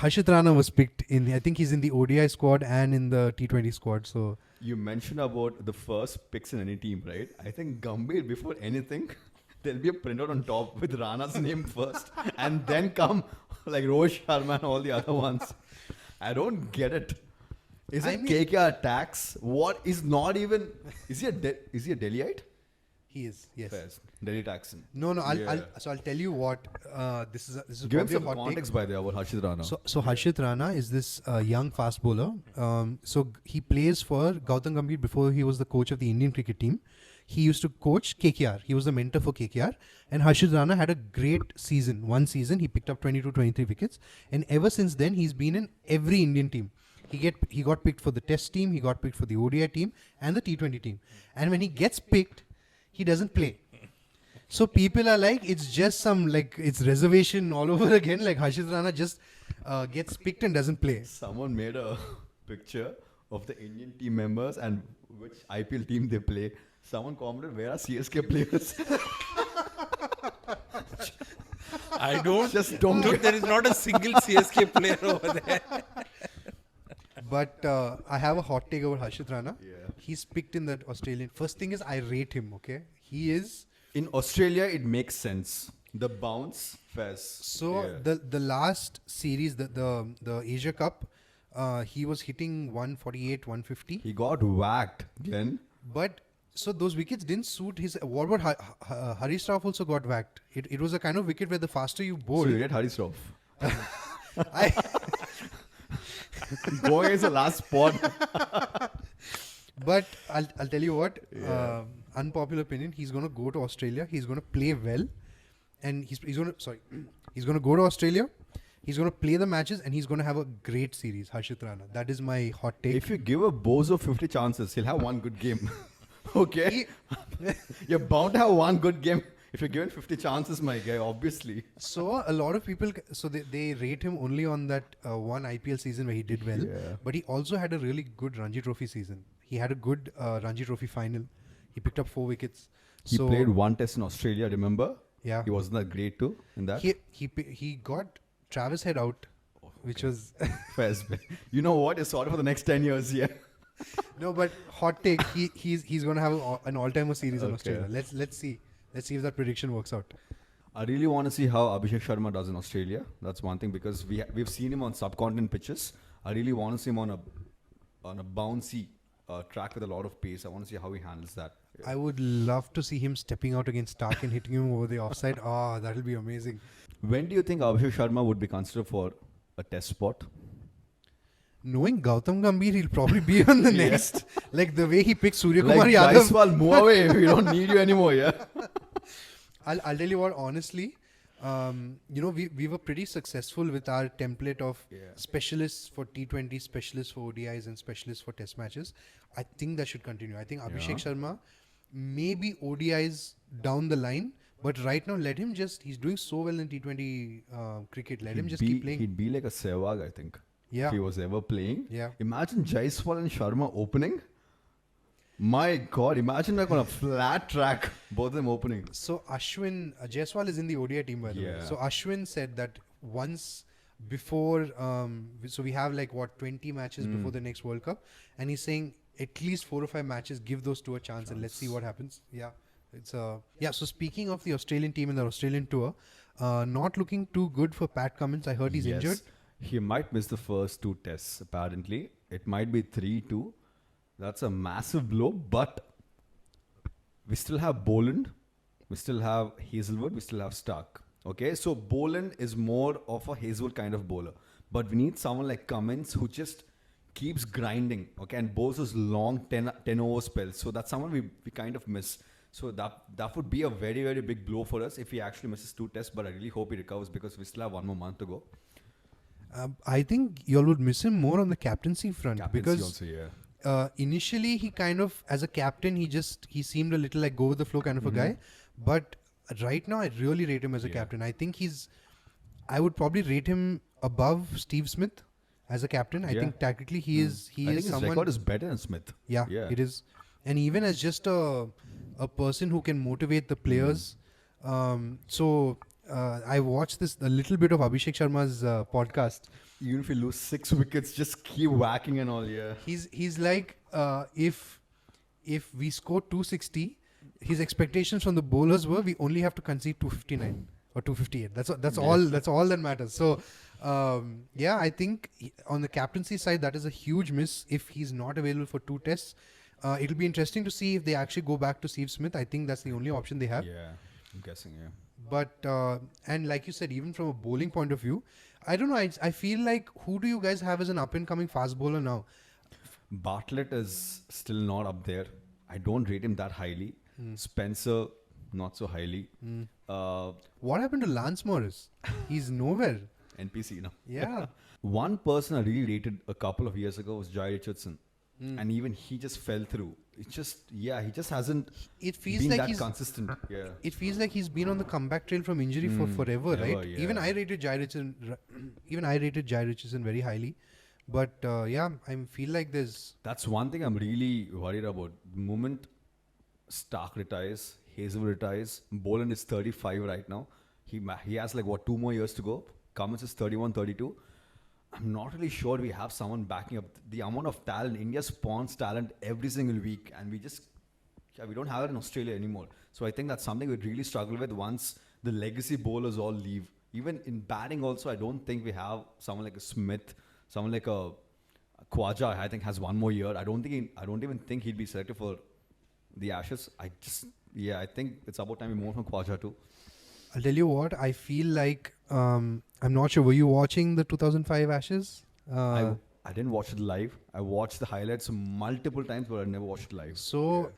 Harshit Rana was picked in. I think he's in the ODI squad and in the T20 squad. So You mentioned about the first picks in any team, right? I think Gambhir, before anything, there'll be a printout on top with Rana's name first, and then come like Rohit Sharma and all the other ones. I don't get it. Is I it mean- KKR tax? What is not even? Is he a Delhiite? he is, yes. Fairs. Delhi Taxon. No, Yeah. I'll tell you what. This is Give him probably a some hot take. context by the way about Harshit Rana. So Harshit Rana is this young fast bowler. So he plays for Gautam Gambhir before he was the coach of the Indian cricket team. He used to coach KKR. He was the mentor for KKR. And Harshit Rana had a great season. One season, he picked up 22, 23 wickets. And ever since then, he's been in every Indian team. He got picked for the Test team, he got picked for the ODI team and the T20 team. And when he gets picked, he doesn't play. So people are like, it's just some, like, it's reservation all over again. Like Harshit Rana just gets picked and doesn't play. Someone made a picture of the Indian team members and which IPL team they play. Someone commented, where are CSK players? I don't. Just don't Dude, get- there is not a single CSK player over there. But I have a hot take over Harshit Rana. Yeah. He's picked in that Australian. First thing is, I rate him, okay? He is. In Australia, it makes sense. The bounce fest. So the last series, the Asia Cup, he was hitting 148, 150. He got whacked, Glenn. But so those wickets didn't suit his. What about Harish Rauf also got whacked? It was a kind of wicket where the faster you bowl. So you get Harry Rauf. I, Going is the last spot. but I'll tell you what. Unpopular opinion. He's going to go to Australia. He's going to play well, and he's going to he's going to go to Australia. He's going to play the matches, and he's going to have a great series. Harshit Rana. That is my hot take. If you give a Bozo 50 chances, he'll have one good game. Okay? You're bound to have one good game. If you're given 50 chances, my guy, obviously. So a lot of people, so they rate him only on that one IPL season where he did well. Yeah. But he also had a really good Ranji Trophy season. He had a good Ranji Trophy final. He picked up 4 wickets. He played one test in Australia, remember? Yeah. He wasn't that great too in that. He got Travis Head out, which was Fez. You know what? It's sorted for the next 10 years, yeah. no, but hot take. He's going to have an all-timer series in Okay. Australia. Let's see if that prediction works out. I really want to see how Abhishek Sharma does in Australia. That's one thing because we've seen him on subcontinent pitches. I really want to see him on a bouncy track with a lot of pace. I want to see how he handles that. I would love to see him stepping out against Stark and hitting him over the offside. That'll be amazing. When do you think Abhishek Sharma would be considered for a test spot? Knowing Gautam Gambhir, he'll probably be on the next. Like the way he picked Surya Kumar Like Yadav. Jaiswal, move away. We don't need you anymore, yeah. I'll tell you what, honestly, we were pretty successful with our template of specialists for T20, specialists for ODIs, and specialists for test matches. I think that should continue. I think Abhishek Sharma, maybe ODIs down the line, but right now he's doing so well in T20 cricket. Let him just keep playing. He'd be like a Sehwag, I think. Yeah. If he was ever playing. Yeah. Imagine Jaiswal and Sharma opening. My God, imagine like on a flat track, both of them opening. So Ashwin, Jaiswal is in the ODI team by the way. Yeah. So Ashwin said that once before, so we have 20 matches before the next World Cup, and he's saying at least 4 or 5 matches, give those 2 a chance and let's see what happens. Yeah. So speaking of the Australian team and the Australian tour, not looking too good for Pat Cummins. I heard he's injured. He might miss the first 2 tests, apparently. It might be 3 too. That's a massive blow, but we still have Boland, we still have Hazelwood, we still have Stark. Okay, so Boland is more of a Hazelwood kind of bowler, but we need someone like Cummins who just keeps grinding, okay, and bowls those long 10 over spells. So that's someone we kind of miss. So that would be a very, very big blow for us if he actually misses 2 tests, but I really hope he recovers because we still have 1 more month to go. I think y'all would miss him more on the captaincy front because also, yeah. Initially he kind of, as a captain, he seemed a little like go with the flow kind of a guy, but right now I really rate him as a captain. I think I would probably rate him above Steve Smith as a captain. I think tactically he is I think someone. his record is better than Smith. Yeah, it is, and even as just a person who can motivate the players. I watched a little bit of Abhishek Sharma's podcast. Even if you lose 6 wickets, just keep whacking and all, yeah. He's like, if we score 260, his expectations from the bowlers were we only have to concede 259 or 258. That's all that matters. So, I think on the captaincy side, that is a huge miss if he's not available for 2 tests. It'll be interesting to see if they actually go back to Steve Smith. I think that's the only option they have. Yeah, I'm guessing, yeah. But, and like you said, even from a bowling point of view, I don't know. I feel like who do you guys have as an up-and-coming fast bowler now? Bartlett is still not up there. I don't rate him that highly. Spencer, not so highly. What happened to Lance Morris? He's nowhere. NPC, no. Yeah. One person I really rated a couple of years ago was Jai Richardson. And even he just fell through. It's just, he just hasn't been that consistent. Yeah. It feels like he's been on the comeback trail from injury for forever, right? Yeah. Even I rated Jai Richardson very highly. But I feel like That's one thing I'm really worried about. The moment Stark retires, Hazelwood retires, Boland is 35 right now. He has 2 more years to go. Cummins is 31, 32. I'm not really sure we have someone backing up the amount of talent. India spawns talent every single week, and we don't have it in Australia anymore. So I think that's something we'd really struggle with once the legacy bowlers all leave. Even in batting also, I don't think we have someone like a Smith, someone like a Khwaja, I think has one more year. I don't even think he'd be selected for the Ashes. I think it's about time we move from Khwaja too. I'll tell you what, I feel like, I'm not sure, were you watching the 2005 Ashes? I didn't watch it live. I watched the highlights multiple times, but I never watched it live. So,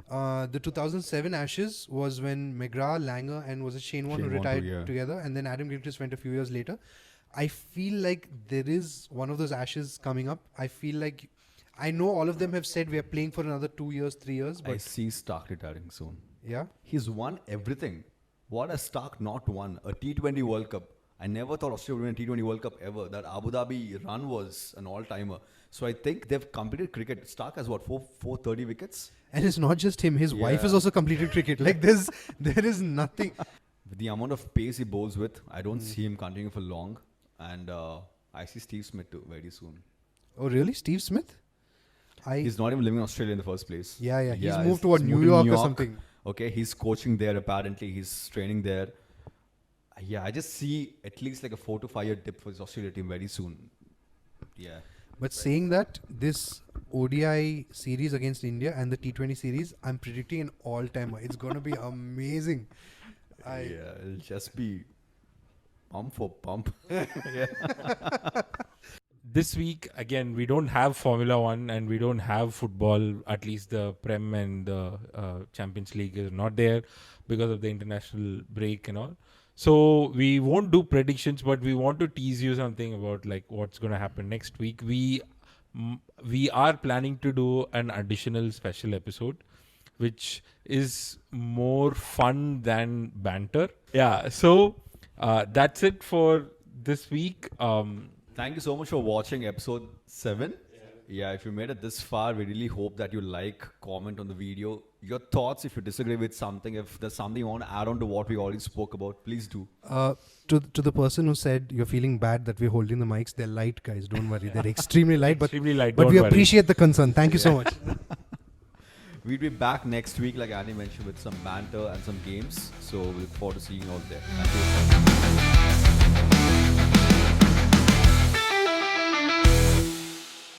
the 2007 Ashes was when McGrath, Langer and was it Shane Warne who retired together, and then Adam Gilchrist went a few years later. I feel like there is one of those Ashes coming up. I feel like, I know all of them have said we are playing for another 2 years, 3 years, but I see Stark retiring soon. yeah. He's won everything. What has Stark not won? A T20 World Cup. I never thought Australia would win a T20 World Cup ever. That Abu Dhabi run was an all-timer. So I think they've completed cricket. Stark has what, 430 wickets? And it's not just him. His wife has also completed cricket. Like there is nothing. With the amount of pace he bowls with, I don't see him continuing for long. And I see Steve Smith too very soon. Oh really? Steve Smith? He's not even living in Australia in the first place. Yeah. He's moved to New York or something. Okay, he's coaching there apparently. He's training there. Yeah, I just see at least like a 4 to 5 year dip for his Australia team very soon. Yeah. But saying that, this ODI series against India and the T20 series, I'm predicting an all-timer. It's going to be amazing. It'll just be pump for pump. This week, again, we don't have Formula 1 and we don't have football. At least the Prem and the Champions League is not there because of the international break and all. So we won't do predictions, but we want to tease you something about like what's going to happen next week. We are planning to do an additional special episode, which is more fun than banter. Yeah, so that's it for this week. Thank you so much for watching episode 7. Yeah, if you made it this far, we really hope that you like, comment on the video. Your thoughts, if you disagree with something, if there's something you want to add on to what we already spoke about, please do. To the person who said you're feeling bad that we're holding the mics, they're light, guys. Don't worry. They're extremely light. Extremely light, but don't we worry. appreciate the concern. Thank you so much. We'll be back next week, like Andy mentioned, with some banter and some games. So we look forward to seeing you all there. Thank you.